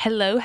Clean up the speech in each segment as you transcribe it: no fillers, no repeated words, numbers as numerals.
Hello,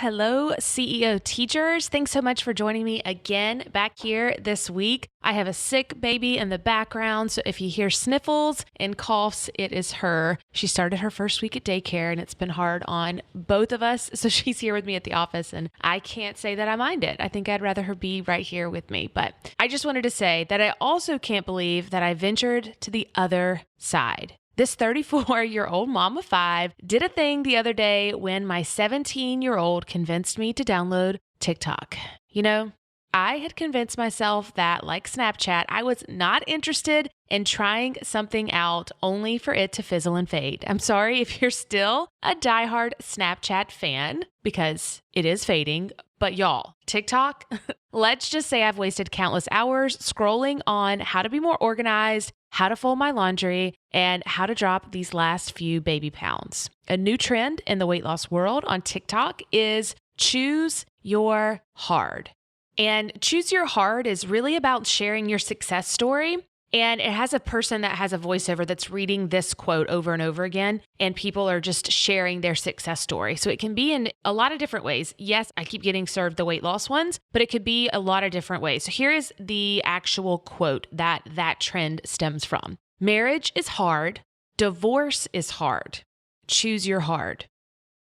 CEO teachers. Thanks so much for joining me again back here this week. I have a sick baby in the background, so if you hear sniffles and coughs, it is her. She started her first week at daycare, and it's been hard on both of us, so she's here with me at the office, and I can't say that I mind it. I think I'd rather her be right here with me, but I just wanted to say that I also can't believe that I ventured to the other side. This 34-year-old mom of five did a thing the other day when my 17-year-old convinced me to download TikTok. You know, I had convinced myself that, like Snapchat, I was not interested in trying something out only for it to fizzle and fade. I'm sorry if you're still a diehard Snapchat fan because it is fading, but y'all, TikTok, let's just say I've wasted countless hours scrolling on how to be more organized, how to fold my laundry, and how to drop these last few baby pounds. A new trend in the weight loss world on TikTok is choose your hard. And choose your hard is really about sharing your success story. And it has a person that has a voiceover that's reading this quote over and over again, and people are just sharing their success story. So it can be in a lot of different ways. Yes, I keep getting served the weight loss ones, but it could be a lot of different ways. So here is the actual quote that trend stems from. Marriage is hard. Divorce is hard. Choose your hard.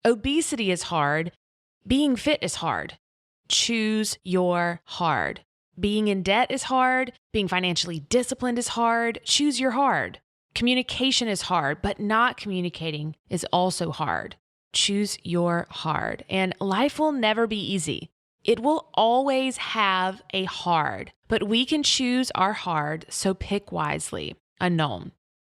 Obesity is hard. Being fit is hard. Choose your hard. Being in debt is hard. Being financially disciplined is hard. Choose your hard. Communication is hard, but not communicating is also hard. Choose your hard. And life will never be easy. It will always have a hard, but we can choose our hard, so pick wisely. Unknown.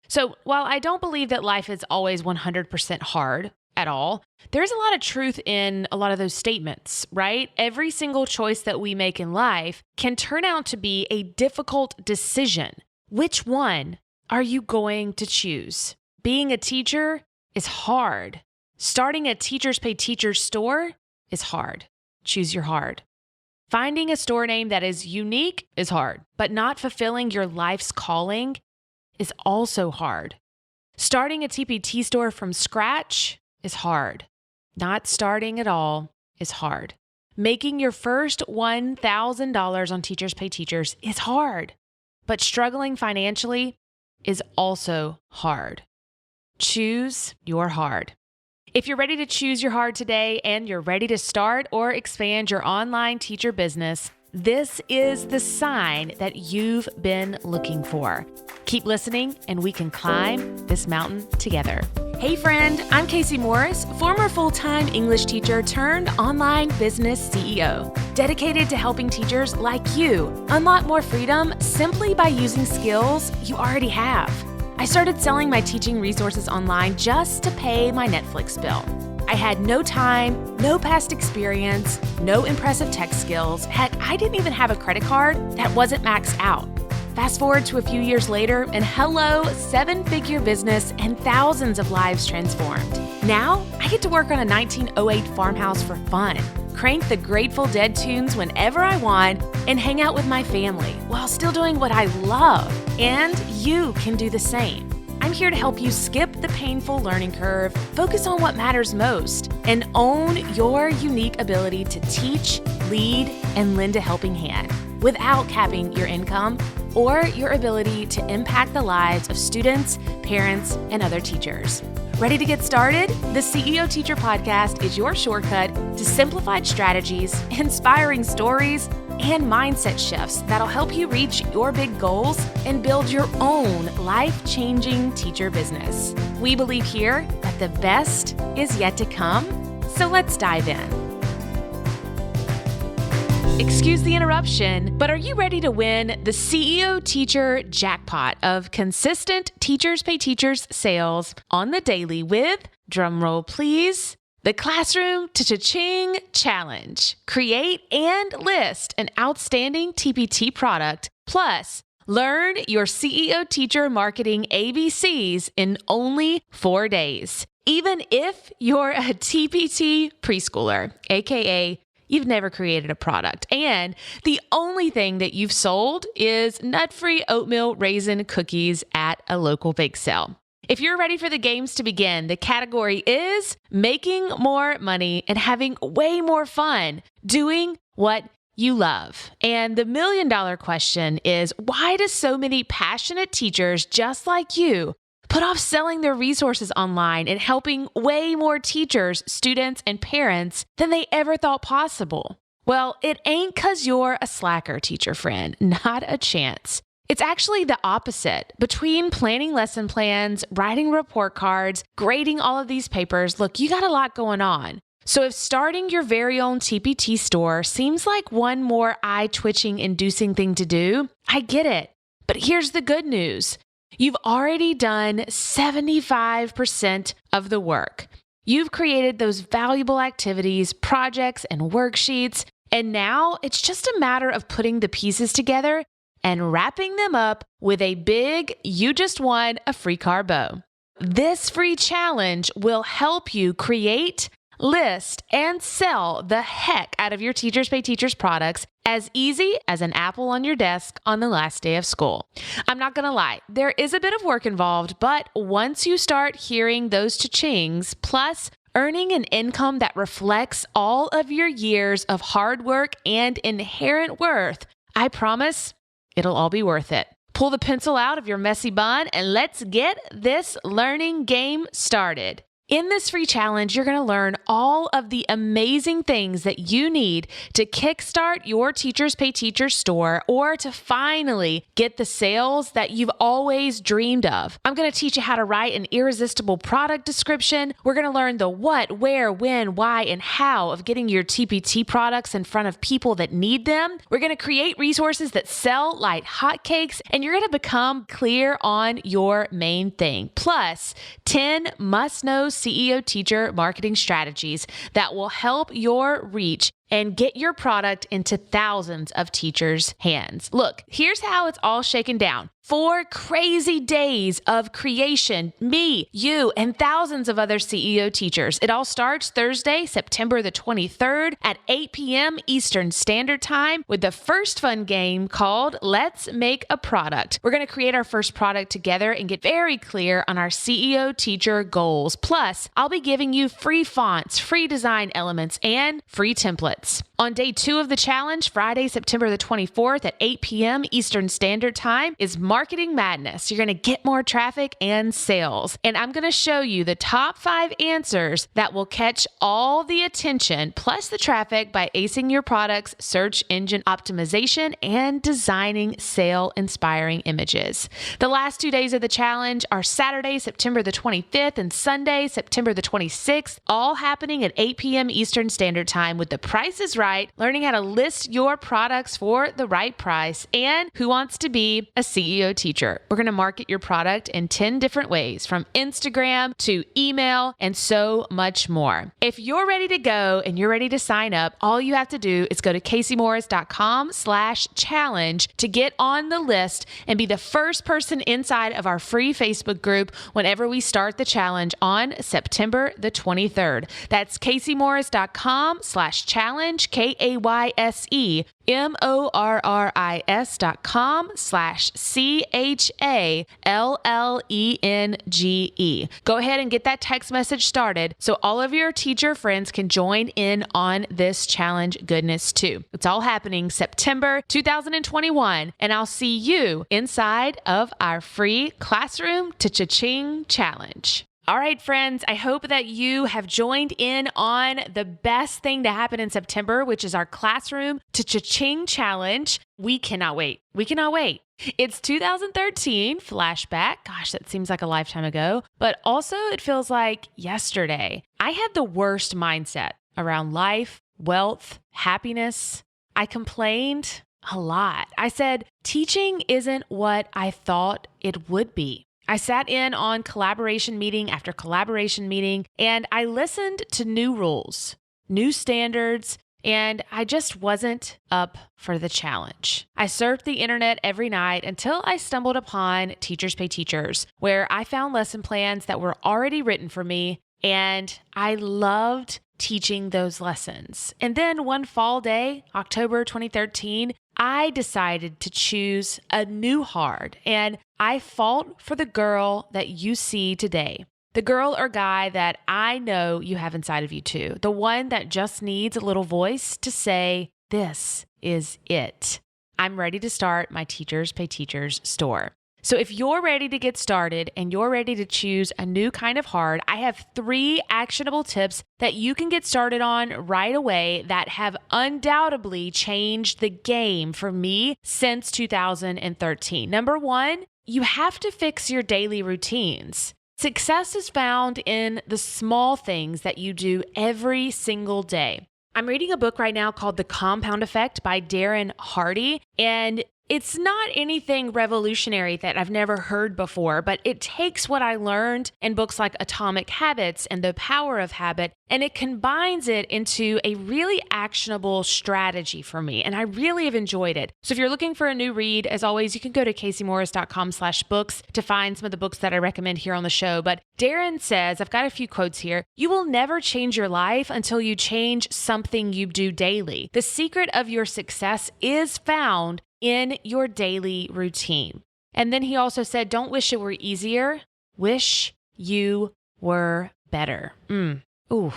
So while I don't believe that life is always 100% hard, at all, there's a lot of truth in a lot of those statements, right? Every single choice that we make in life can turn out to be a difficult decision. Which one are you going to choose? Being a teacher is hard. Starting a Teachers Pay Teachers store is hard. Choose your hard. Finding a store name that is unique is hard, but not fulfilling your life's calling is also hard. Starting a TPT store from scratch is hard. Not starting at all is hard. Making your first $1,000 on Teachers Pay Teachers is hard, but struggling financially is also hard. Choose your hard. If you're ready to choose your hard today and you're ready to start or expand your online teacher business, this is the sign that you've been looking for. Keep listening and we can climb this mountain together. Hey friend, I'm Casey Morris, former full-time English teacher turned online business CEO, dedicated to helping teachers like you unlock more freedom simply by using skills you already have. I started selling my teaching resources online just to pay my Netflix bill. I had no time, no past experience, no impressive tech skills. Heck, I didn't even have a credit card that wasn't maxed out. Fast forward to a few years later, and hello, seven-figure business and thousands of lives transformed. Now, I get to work on a 1908 farmhouse for fun, crank the Grateful Dead tunes whenever I want, and hang out with my family while still doing what I love. And you can do the same. I'm here to help you skip the painful learning curve, focus on what matters most, and own your unique ability to teach, lead, and lend a helping hand without capping your income or your ability to impact the lives of students, parents, and other teachers. Ready to get started? The CEO Teacher Podcast is your shortcut to simplified strategies, inspiring stories, and mindset shifts that'll help you reach your big goals and build your own life-changing teacher business. We believe here that the best is yet to come, so let's dive in. Excuse the interruption, but are you ready to win the CEO Teacher jackpot of consistent Teachers Pay Teachers sales on the daily with, drumroll please, the Classroom Cha-Ching Challenge? Create and list an outstanding TPT product, plus learn your CEO Teacher marketing ABCs in only 4 days. Even if you're a TPT preschooler, aka you've never created a product, and the only thing that you've sold is nut-free oatmeal raisin cookies at a local bake sale. If you're ready for the games to begin, the category is making more money and having way more fun doing what you love. And the million-dollar question is, why do so many passionate teachers just like you put off selling their resources online and helping way more teachers, students, and parents than they ever thought possible? Well, it ain't 'cause you're a slacker, teacher friend. Not a chance. It's actually the opposite. Between planning lesson plans, writing report cards, grading all of these papers, look, you got a lot going on. So if starting your very own TPT store seems like one more eye-twitching, inducing thing to do, I get it. But here's the good news. You've already done 75% of the work. You've created those valuable activities, projects, and worksheets, and now it's just a matter of putting the pieces together and wrapping them up with a big, you just won a free car bow. This free challenge will help you create, list, and sell the heck out of your Teachers Pay Teachers products as easy as an apple on your desk on the last day of school. I'm not going to lie, there is a bit of work involved, but once you start hearing those cha-chings, plus earning an income that reflects all of your years of hard work and inherent worth, I promise it'll all be worth it. Pull the pencil out of your messy bun and let's get this learning game started. In this free challenge, you're going to learn all of the amazing things that you need to kickstart your Teachers Pay Teachers store or to finally get the sales that you've always dreamed of. I'm going to teach you how to write an irresistible product description. We're going to learn the what, where, when, why, and how of getting your TPT products in front of people that need them. We're going to create resources that sell like hotcakes, and you're going to become clear on your main thing. Plus, 10 must-know CEO teacher marketing strategies that will help your reach and get your product into thousands of teachers' hands. Look, here's how it's all shaken down. 4 crazy days of creation, me, you, and thousands of other CEO teachers. It all starts Thursday, September the 23rd at 8 p.m. Eastern Standard Time with the first fun game called Let's Make a Product. We're going to create our first product together and get very clear on our CEO teacher goals. Plus, I'll be giving you free fonts, free design elements, and free templates. On day 2 of the challenge, Friday, September the 24th at 8 p.m. Eastern Standard Time is Marketing Madness. You're going to get more traffic and sales. And I'm going to show you the top 5 answers that will catch all the attention plus the traffic by acing your product's search engine optimization and designing sale-inspiring images. The last 2 days of the challenge are Saturday, September the 25th and Sunday, September the 26th, all happening at 8 p.m. Eastern Standard Time with the Price is Right, learning how to list your products for the right price, and Who Wants to Be a CEO Teacher. We're going to market your product in 10 different ways, from Instagram to email and so much more. If you're ready to go and you're ready to sign up, all you have to do is go to caseymorris.com/challenge to get on the list and be the first person inside of our free Facebook group whenever we start the challenge on September the 23rd. That's caseymorris.com/challenge, KAYSEMORRIS.com/CHALLENGE. Go ahead and get that text message started so all of your teacher friends can join in on this challenge goodness too. It's all happening September 2021, and I'll see you inside of our free Classroom to Cha-Ching challenge. All right, friends, I hope that you have joined in on the best thing to happen in September, which is our Classroom to Cha-Ching challenge. We cannot wait. We cannot wait. It's 2013 flashback. Gosh, that seems like a lifetime ago, but also it feels like yesterday. I had the worst mindset around life, wealth, happiness. I complained a lot. I said, teaching isn't what I thought it would be. I sat in on collaboration meeting after collaboration meeting, and I listened to new rules, new standards, and I just wasn't up for the challenge. I surfed the internet every night until I stumbled upon Teachers Pay Teachers, where I found lesson plans that were already written for me, and I loved teaching those lessons. And then one fall day, October 2013, I decided to choose a new hard, and I fought for the girl that you see today. The girl or guy that I know you have inside of you too. The one that just needs a little voice to say, this is it. I'm ready to start my Teachers Pay Teachers store. So if you're ready to get started and you're ready to choose a new kind of hard, I have 3 actionable tips that you can get started on right away that have undoubtedly changed the game for me since 2013. Number 1, you have to fix your daily routines. Success is found in the small things that you do every single day. I'm reading a book right now called The Compound Effect by Darren Hardy, and it's not anything revolutionary that I've never heard before, but it takes what I learned in books like Atomic Habits and The Power of Habit, and it combines it into a really actionable strategy for me, and I really have enjoyed it. So if you're looking for a new read, as always, you can go to CaseyMorris.com/books to find some of the books that I recommend here on the show. But Darren says, I've got a few quotes here, you will never change your life until you change something you do daily. The secret of your success is found in your daily routine. And then he also said, don't wish it were easier, wish you were better. Ooh.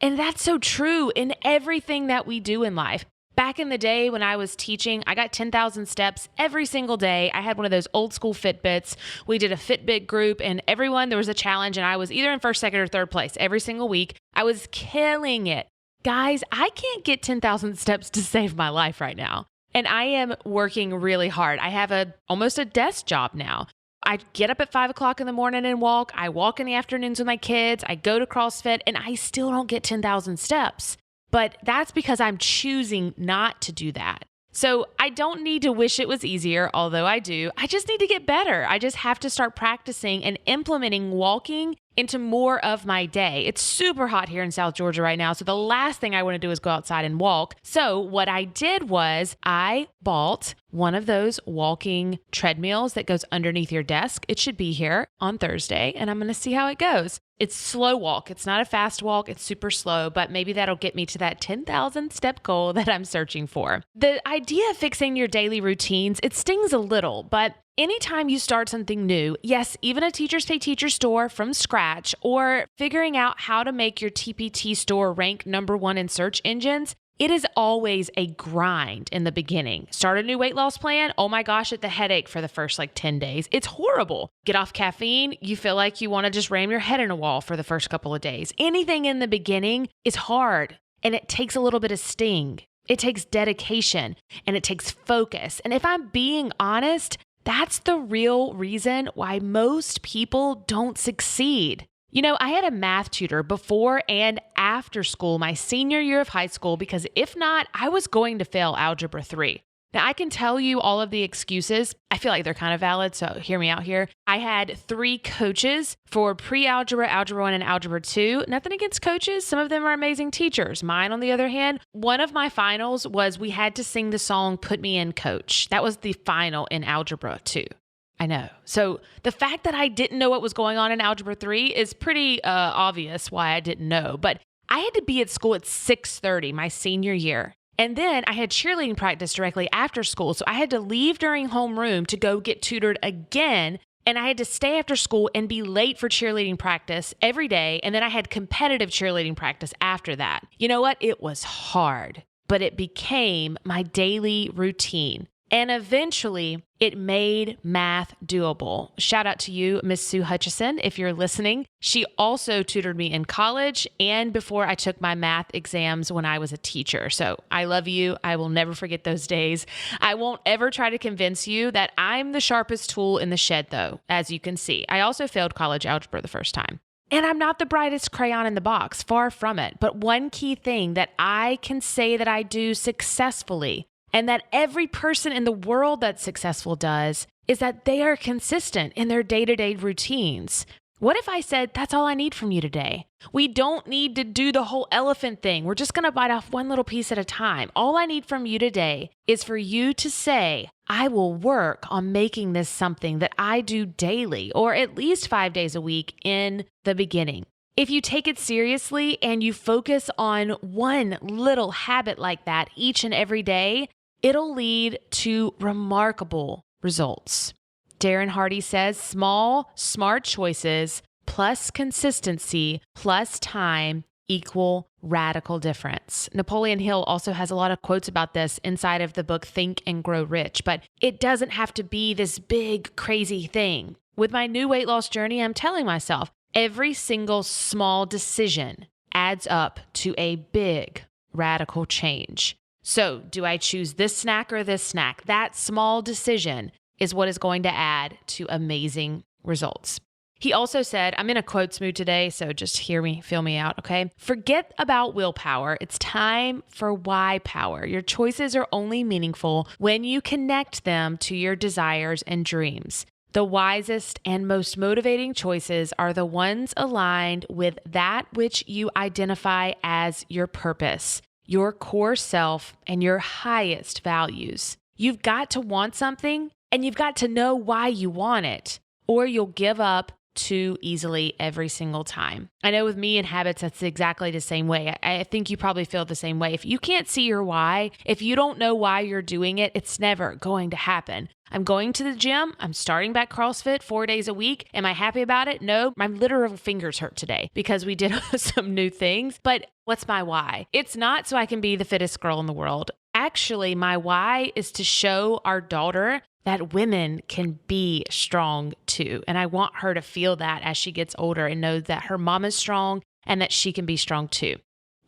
And that's so true in everything that we do in life. Back in the day when I was teaching, I got 10,000 steps every single day. I had one of those old school Fitbits. We did a Fitbit group and there was a challenge and I was either in first, second, or third place every single week. I was killing it. Guys, I can't get 10,000 steps to save my life right now. And I am working really hard. I have almost a desk job now. I get up at 5 o'clock in the morning and walk. I walk in the afternoons with my kids. I go to CrossFit and I still don't get 10,000 steps. But that's because I'm choosing not to do that. So I don't need to wish it was easier, although I do. I just need to get better. I just have to start practicing and implementing walking into more of my day. It's super hot here in South Georgia right now, so the last thing I want to do is go outside and walk. So what I did was I bought one of those walking treadmills that goes underneath your desk. It should be here on Thursday, and I'm going to see how it goes. It's slow walk. It's not a fast walk. It's super slow, but maybe that'll get me to that 10,000 step goal that I'm searching for. The idea of fixing your daily routines, it stings a little, but anytime you start something new, yes, even a Teachers Pay Teachers store from scratch or figuring out how to make your TPT store rank number 1 in search engines, it is always a grind in the beginning. Start a new weight loss plan. Oh my gosh, it's the headache for the first 10 days. It's horrible. Get off caffeine. You feel like you want to just ram your head in a wall for the first couple of days. Anything in the beginning is hard and it takes a little bit of sting. It takes dedication and it takes focus. And if I'm being honest, that's the real reason why most people don't succeed. You know, I had a math tutor before and after school, my senior year of high school, because if not, I was going to fail Algebra 3. Now, I can tell you all of the excuses. I feel like they're kind of valid, so hear me out here. I had 3 coaches for pre-algebra, Algebra 1, and Algebra 2. Nothing against coaches. Some of them are amazing teachers. Mine, on the other hand, one of my finals was we had to sing the song, Put Me In, Coach. That was the final in Algebra 2. I know. So the fact that I didn't know what was going on in Algebra 3 is pretty obvious why I didn't know. But I had to be at school at 6:30 my senior year. And then I had cheerleading practice directly after school. So I had to leave during homeroom to go get tutored again. And I had to stay after school and be late for cheerleading practice every day. And then I had competitive cheerleading practice after that. You know what? It was hard, but it became my daily routine. And eventually, it made math doable. Shout out to you, Miss Sue Hutchison, if you're listening. She also tutored me in college and before I took my math exams when I was a teacher. So I love you. I will never forget those days. I won't ever try to convince you that I'm the sharpest tool in the shed, though, as you can see. I also failed college algebra the first time. And I'm not the brightest crayon in the box, far from it. But one key thing that I can say that I do successfully, and that every person in the world that's successful does, is that they are consistent in their day-to-day routines. What if I said, that's all I need from you today? We don't need to do the whole elephant thing. We're just going to bite off one little piece at a time. All I need from you today is for you to say, I will work on making this something that I do daily, or at least 5 days a week in the beginning. If you take it seriously and you focus on one little habit like that each and every day, it'll lead to remarkable results. Darren Hardy says small, smart choices plus consistency plus time equal radical difference. Napoleon Hill also has a lot of quotes about this inside of the book Think and Grow Rich, but it doesn't have to be this big, crazy thing. With my new weight loss journey, I'm telling myself every single small decision adds up to a big, radical change. So do I choose this snack or this snack? That small decision is what is going to add to amazing results. He also said, I'm in a quotes mood today, so just hear me, feel me out, okay? Forget about willpower. It's time for why power. Your choices are only meaningful when you connect them to your desires and dreams. The wisest and most motivating choices are the ones aligned with that which you identify as your purpose, your core self, and your highest values. You've got to want something, and you've got to know why you want it, or you'll give up too easily every single time. I know with me and habits, that's exactly the same way. I think you probably feel the same way. If you can't see your why, if you don't know why you're doing it, it's never going to happen. I'm going to the gym. I'm starting back CrossFit 4 days a week. Am I happy about it? No, my literal fingers hurt today because we did some new things. But what's my why? It's not so I can be the fittest girl in the world. Actually, my why is to show our daughter that women can be strong too. And I want her to feel that as she gets older and know that her mom is strong and that she can be strong too.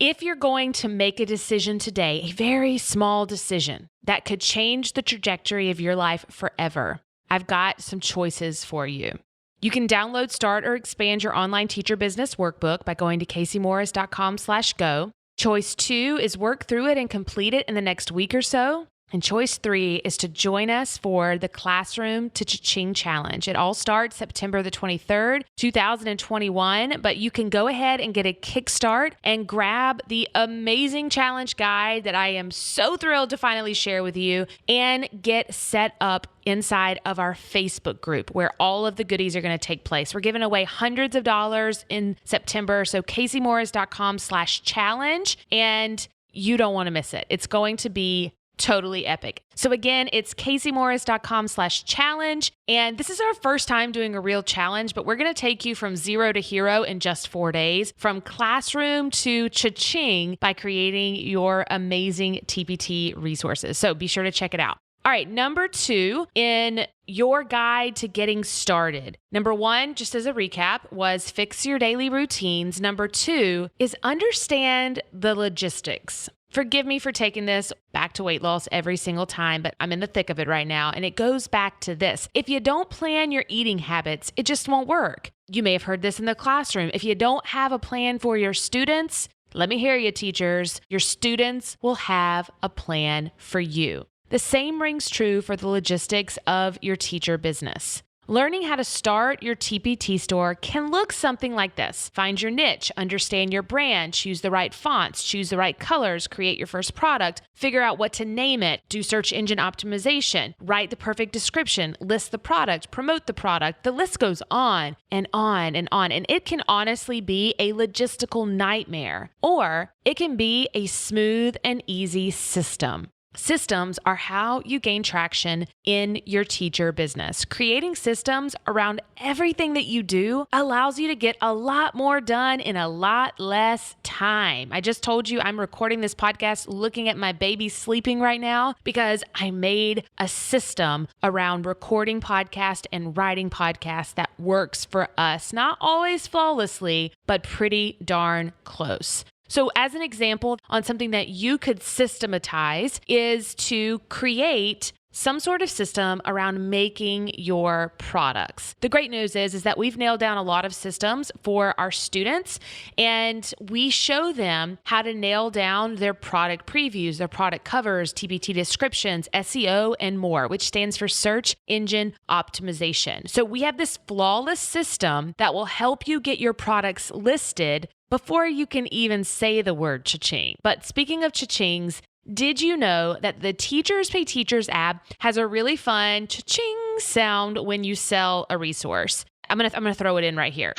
If you're going to make a decision today, a very small decision that could change the trajectory of your life forever, I've got some choices for you. You can download, start, or expand your online teacher business workbook by going to ca45029731be439f9117847febee17c9. Choice 2 is work through it and complete it in the next week or so. And choice 3 is to join us for the Classroom to Cha-Ching Challenge. It all starts September the 23rd, 2021, but you can go ahead and get a kickstart and grab the amazing challenge guide that I am so thrilled to finally share with you and get set up inside of our Facebook group where all of the goodies are going to take place. We're giving away hundreds of dollars in September, so caseymoores.com/challenge, and you don't want to miss it. It's going to be totally epic. So again, it's caseymoores.com/challenge. And this is our first time doing a real challenge, but we're going to take you from zero to hero in just 4 days, from classroom to cha-ching by creating your amazing TPT resources. So be sure to check it out. All right, number 2 in your guide to getting started. Number 1, just as a recap, was fix your daily routines. Number 2 is understand the logistics. Forgive me for taking this back to weight loss every single time, but I'm in the thick of it right now. And it goes back to this. If you don't plan your eating habits, it just won't work. You may have heard this in the classroom. If you don't have a plan for your students, let me hear you, teachers. Your students will have a plan for you. The same rings true for the logistics of your teacher business. Learning how to start your TPT store can look something like this. Find your niche, understand your brand, choose the right fonts, choose the right colors, create your first product, figure out what to name it, do search engine optimization, write the perfect description, list the product, promote the product. The list goes on and on and on. And it can honestly be a logistical nightmare, or it can be a smooth and easy system. Systems are how you gain traction in your teacher business. Creating systems around everything that you do allows you to get a lot more done in a lot less time. I just told you I'm recording this podcast looking at my baby sleeping right now because I made a system around recording podcast and writing podcast that works for us. Not always flawlessly, but pretty darn close. So as an example on something that you could systematize is to create some sort of system around making your products. The great news is that we've nailed down a lot of systems for our students, and we show them how to nail down their product previews, their product covers, TPT descriptions, SEO, and more, which stands for search engine optimization. So we have this flawless system that will help you get your products listed before you can even say the word cha-ching. But speaking of cha-chings, did you know that the Teachers Pay Teachers app has a really fun cha-ching sound when you sell a resource? I'm gonna throw it in right here.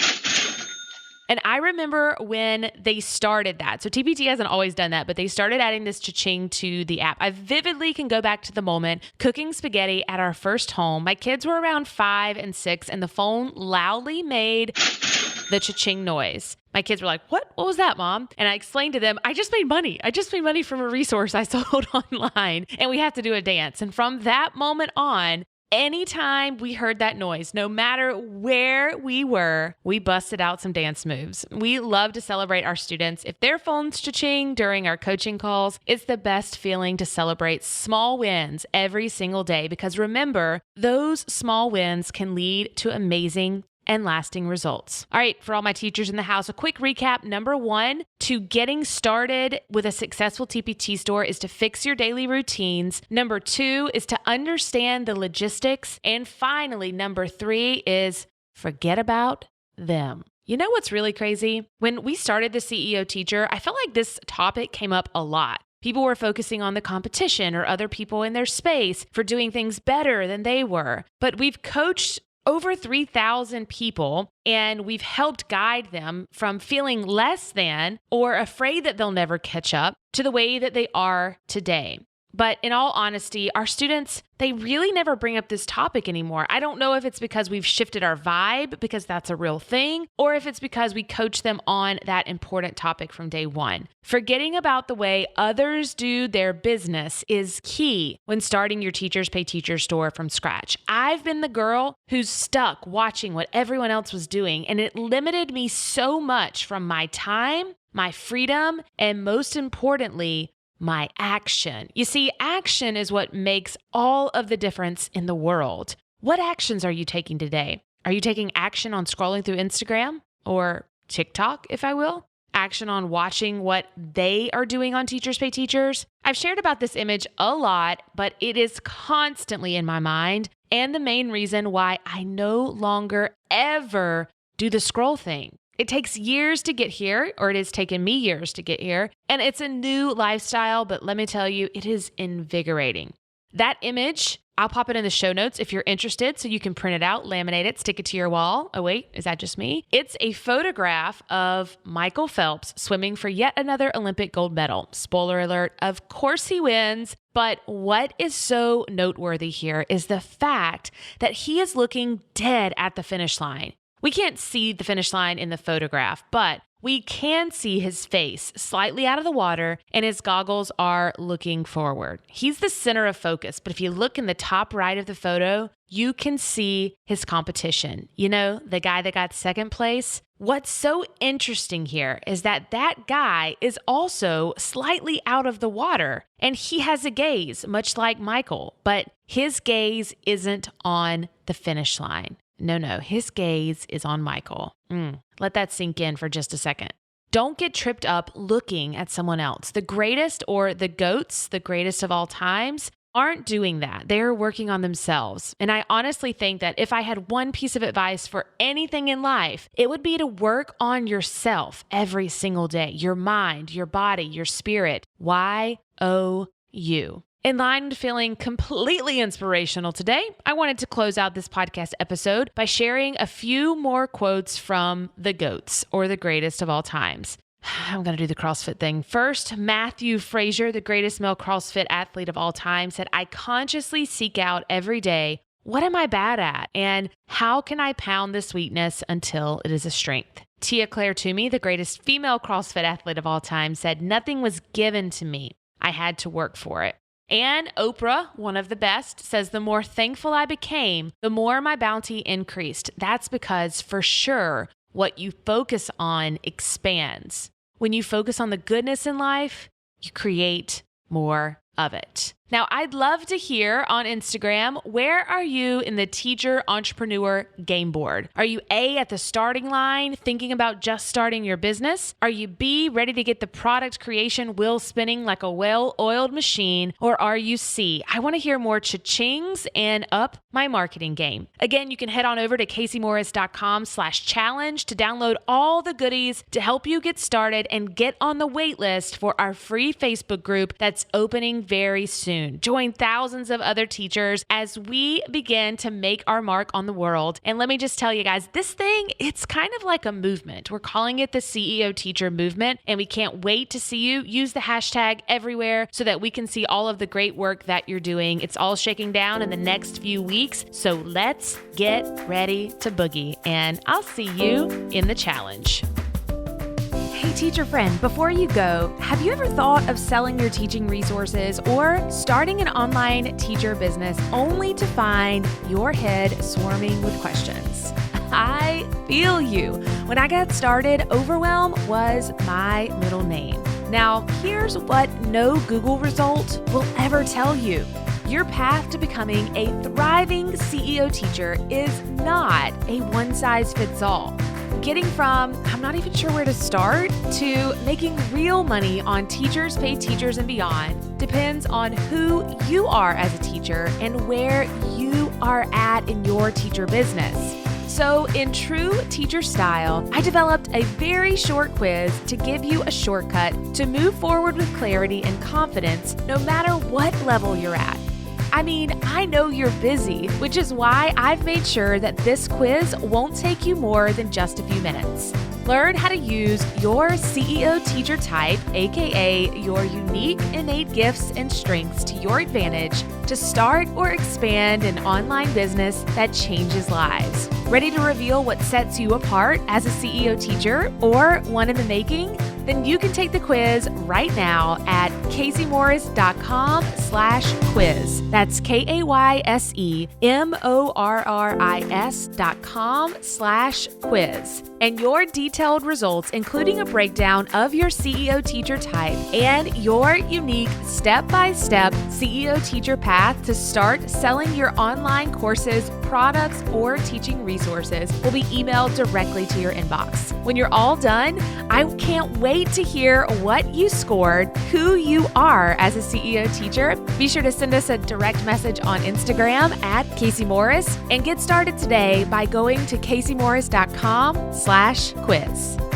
And I remember when they started that. So TPT hasn't always done that, but they started adding this cha-ching to the app. I vividly can go back to the moment cooking spaghetti at our first home. My kids were around 5 and 6, and the phone loudly made the cha-ching noise. My kids were like, what was that, Mom? And I explained to them, I just made money. I just made money from a resource I sold online, and we have to do a dance. And from that moment on, anytime we heard that noise, no matter where we were, we busted out some dance moves. We love to celebrate our students. If their phones cha-ching during our coaching calls, it's the best feeling to celebrate small wins every single day, because remember, those small wins can lead to amazing and lasting results. All right, for all my teachers in the house, a quick recap. Number 1, to getting started with a successful TPT store is to fix your daily routines. Number 2 is to understand the logistics. And finally, number 3 is forget about them. You know what's really crazy? When we started the CEO Teacher, I felt like this topic came up a lot. People were focusing on the competition or other people in their space for doing things better than they were. But we've coached over 3,000 people, and we've helped guide them from feeling less than or afraid that they'll never catch up to the way that they are today. But in all honesty, our students, they really never bring up this topic anymore. I don't know if it's because we've shifted our vibe, because that's a real thing, or if it's because we coach them on that important topic from day one. Forgetting about the way others do their business is key when starting your Teachers Pay Teachers store from scratch. I've been the girl who's stuck watching what everyone else was doing, and it limited me so much from my time, my freedom, and most importantly, my action. You see, action is what makes all of the difference in the world. What actions are you taking today? Are you taking action on scrolling through Instagram or TikTok, if I will? Action on watching what they are doing on Teachers Pay Teachers? I've shared about this image a lot, but it is constantly in my mind and the main reason why I no longer ever do the scroll thing. It takes years to get here, or it has taken me years to get here, and it's a new lifestyle, but let me tell you, it is invigorating. That image, I'll pop it in the show notes if you're interested, so you can print it out, laminate it, stick it to your wall. Oh wait, is that just me? It's a photograph of Michael Phelps swimming for yet another Olympic gold medal. Spoiler alert, of course he wins, but what is so noteworthy here is the fact that he is looking dead at the finish line. We can't see the finish line in the photograph, but we can see his face slightly out of the water and his goggles are looking forward. He's the center of focus, but if you look in the top right of the photo, you can see his competition. You know, the guy that got second place. What's so interesting here is that that guy is also slightly out of the water and he has a gaze, much like Michael, but his gaze isn't on the finish line. No, his gaze is on Michael. Let that sink in for just a second. Don't get tripped up looking at someone else. The greatest or the GOATs, the greatest of all times, aren't doing that. They're working on themselves. And I honestly think that if I had one piece of advice for anything in life, it would be to work on yourself every single day. Your mind, your body, your spirit. Y-O-U. In line with feeling completely inspirational today, I wanted to close out this podcast episode by sharing a few more quotes from the GOATs, or the greatest of all times. I'm going to do the CrossFit thing. First, Matthew Frazier, the greatest male CrossFit athlete of all time, said, "I consciously seek out every day, what am I bad at? And how can I pound this weakness until it is a strength?" Tia Claire Toomey, the greatest female CrossFit athlete of all time, said, "Nothing was given to me. I had to work for it." And Oprah, one of the best, says, "The more thankful I became, the more my bounty increased. That's because, for sure, what you focus on expands. When you focus on the goodness in life, you create more of it." Now, I'd love to hear on Instagram, where are you in the teacher entrepreneur game board? Are you A, at the starting line, thinking about just starting your business? Are you B, ready to get the product creation wheel spinning like a well-oiled machine? Or are you C, I want to hear more cha-chings and up my marketing game? Again, you can head on over to caseymorris.com/challenge to download all the goodies to help you get started and get on the wait list for our free Facebook group that's opening very soon. soon. Join thousands of other teachers as we begin to make our mark on the world. And let me just tell you guys, this thing, it's kind of like a movement. We're calling it the CEO Teacher Movement, and we can't wait to see you. Use the hashtag everywhere so that we can see all of the great work that you're doing. It's all shaking down in the next few weeks, so let's get ready to boogie, and I'll see you in the challenge. Hey teacher friend, before you go, have you ever thought of selling your teaching resources or starting an online teacher business only to find your head swarming with questions? I feel you. When I got started, overwhelm was my middle name. Now, here's what no Google result will ever tell you. Your path to becoming a thriving CEO teacher is not a one-size-fits-all. Getting from, I'm not even sure where to start, to making real money on Teachers Pay Teachers and Beyond depends on who you are as a teacher and where you are at in your teacher business. So in true teacher style, I developed a very short quiz to give you a shortcut to move forward with clarity and confidence no matter what level you're at. I mean, I know you're busy, which is why I've made sure that this quiz won't take you more than just a few minutes. Learn how to use your CEO teacher type, aka your unique innate gifts and strengths to your advantage to start or expand an online business that changes lives. Ready to reveal what sets you apart as a CEO teacher or one in the making? Then you can take the quiz right now at caseymorris.com/quiz. That's KAYSEMORRIS.com/quiz. And your detailed results, including a breakdown of your CEO teacher type and your unique step-by-step CEO teacher path to start selling your online courses, products, or teaching resources, will be emailed directly to your inbox. When you're all done, I can't wait to hear what you scored, who you are as a CEO teacher. Be sure to send us a direct message on Instagram at Casey Morris and get started today by going to caseymorris.com/quiz.